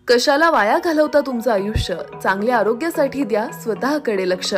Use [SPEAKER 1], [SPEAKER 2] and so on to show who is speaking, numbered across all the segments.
[SPEAKER 1] कशाला वाया घालवता तुमचं आयुष्य? चांगल्या आरोग्यासाठी द्या स्वतःकडे लक्ष.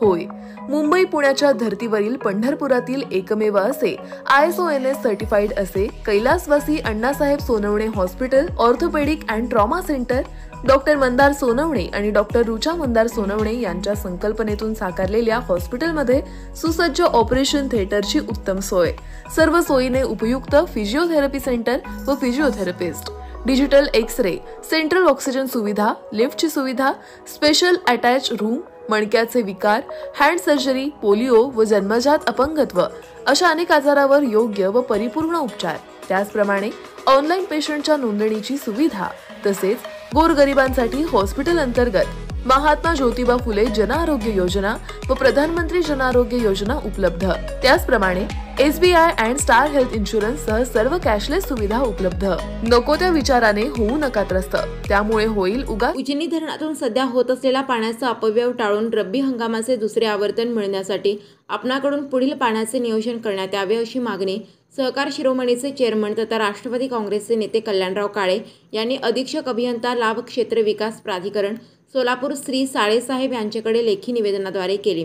[SPEAKER 1] होय, मुंबई पुण्याच्या धर्तीवरील पंढरपुरातील एकमेव असे ISO/NS सर्टिफाईड असे कैलासवासी Annasaheb Sonawane hospital orthopedic and trauma centre doctor Mandar Sonawane आणि डॉक्टर रुचा मंदार सोनवणे यांच्या संकल्पनेतून साकारलेल्या हॉस्पिटलमध्ये सुसज्ज ऑपरेशन थिएटरची उत्तम सोय, सर्व सोयीने उपयुक्त फिजिओथेरपी सेंटर व physiotherapist, digital x-ray, central oxygen सुविधा, लिफ्टची सुविधा, स्पेशल अटॅच रूम, मणक्याचे विकार, हँड सर्जरी, पोलिओ व जन्मजात अपंगत्व अशा अनेक आजारावर योग्य व परिपूर्ण उपचार, त्याचप्रमाणे ऑनलाईन पेशंटच्या नोंदणीची सुविधा, तसेच गोरगरिबांसाठी हॉस्पिटल अंतर्गत महात्मा ज्योतिबा फुले जन आरोग्य योजना व प्रधानमंत्री जन आरोग्य योजना उपलब्ध, त्याचप्रमाणे SBI and star health insurance सह सर्व कॅशलेस सुविधा उपलब्ध. नको त्या विचाराने होऊ नका त्रस्त, त्यामुळे होईल उगा.
[SPEAKER 2] उजनी धरणातून सध्या होत असलेला पाण्याचा अपव्यय टाळून रब्बी हंगामाचे दुसरे आवर्तन मिळण्यासाठी आपणाकडून पुढील पाण्याचे नियोजन करण्यात यावे अशी मागणी सहकार शिरोमणीचे चेअरमन तथा राष्ट्रवादी काँग्रेसचे नेते कल्याणराव काळे यांनी अधीक्षक अभियंता लाभ क्षेत्र विकास प्राधिकरण सोलापूर श्री साळेसाहेब यांच्याकडे लेखी निवेदनाद्वारे केली.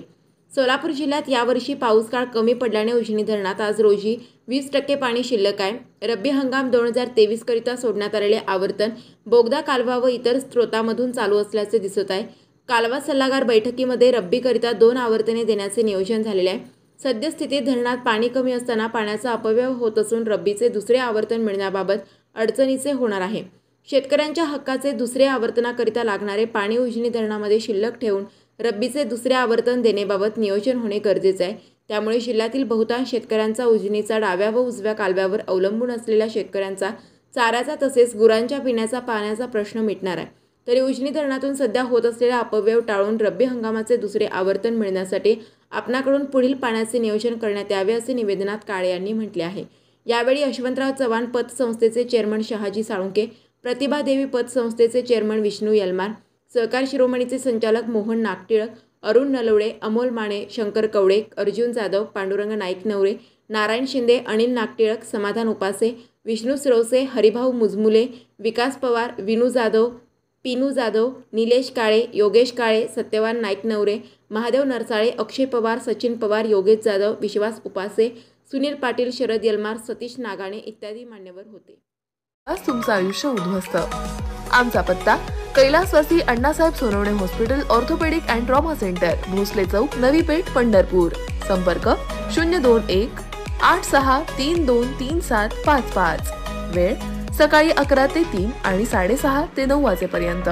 [SPEAKER 2] सोलापूर जिल्ह्यात यावर्षी पाऊस काळ कमी पडल्याने उजनी धरणात आज रोजी 20% पाणी शिल्लक आहे. रब्बी हंगाम 2023 करिता सोडण्यात आलेले आवर्तन बोगदा कालवा व इतर स्रोतांमधून चालू असल्याचे दिसत आहे. कालवा सल्लागार बैठकीमध्ये रब्बीकरिता 2 आवर्तने देण्याचे नियोजन झालेले आहे. सद्यस्थितीत धरणात पाणी कमी असताना पाण्याचा अपव्यय होत असून रब्बीचे दुसरे आवर्तन मिळण्याबाबत अडचणीचे होणार आहे. शेतकऱ्यांच्या हक्काचे दुसरे आवर्तनाकरिता लागणारे पाणी उजनी धरणामध्ये शिल्लक ठेवून रब्बीचे दुसरे आवर्तन देण्याबाबत नियोजन होणे गरजेचे आहे. त्यामुळे जिल्ह्यातील बहुतांश शेतकऱ्यांचा उजनीचा डाव्या व उजव्या कालव्यावर अवलंबून असलेल्या शेतकऱ्यांचा चाऱ्याचा तसेच गुरांच्या पिण्याचा पाण्याचा प्रश्न मिटणार आहे. तरी उजनी धरणातून सध्या होत असलेला अपव्यय टाळून रब्बी हंगामाचे दुसरे आवर्तन मिळण्यासाठी आपणाकडून पुढील पाण्याचे नियोजन करण्यात यावे असे निवेदनात काळे यांनी म्हटले आहे. यावेळी यशवंतराव चव्हाण पतसंस्थेचे चेअरमन शहाजी साळुंके, प्रतिभादेवी पतसंस्थेचे चेअरमन विष्णू यलमार, सहकार शिरोमणीचे संचालक मोहन नागटिळक, अरुण नलवडे, अमोल माने, शंकर कवडे, अर्जुन जाधव, पांडुरंग नाईक नवरे, नारायण शिंदे, अनिल नागटिळक, समाधान उपासे, विष्णू सिरवसे, हरिभाऊ मुजमुले, विकास पवार, विनू जाधव, पिनू जाधव, निलेश काळे, योगेश काळे, सत्यवान नाईक नवरे, महादेव नरसाळे, अक्षय पवार, सचिन पवार, योगेश जाधव, विश्वास उपासे, सुनील पाटील, शरद यलमार, सतीश नागाणे इत्यादी मान्यवर होते.
[SPEAKER 1] आज तुमचं आयुष्य उद्ध्वस्त. आमचा पत्ता कैलासवासी Annasaheb Sonawane hospital orthopedic and trauma centre, Bhosale Chowk, Navi Peth, Pandharpur. संपर्क 021-86323755. वेळ सकाळी 11 ते 3 आणि 6:30 ते 9 वाजेपर्यंत.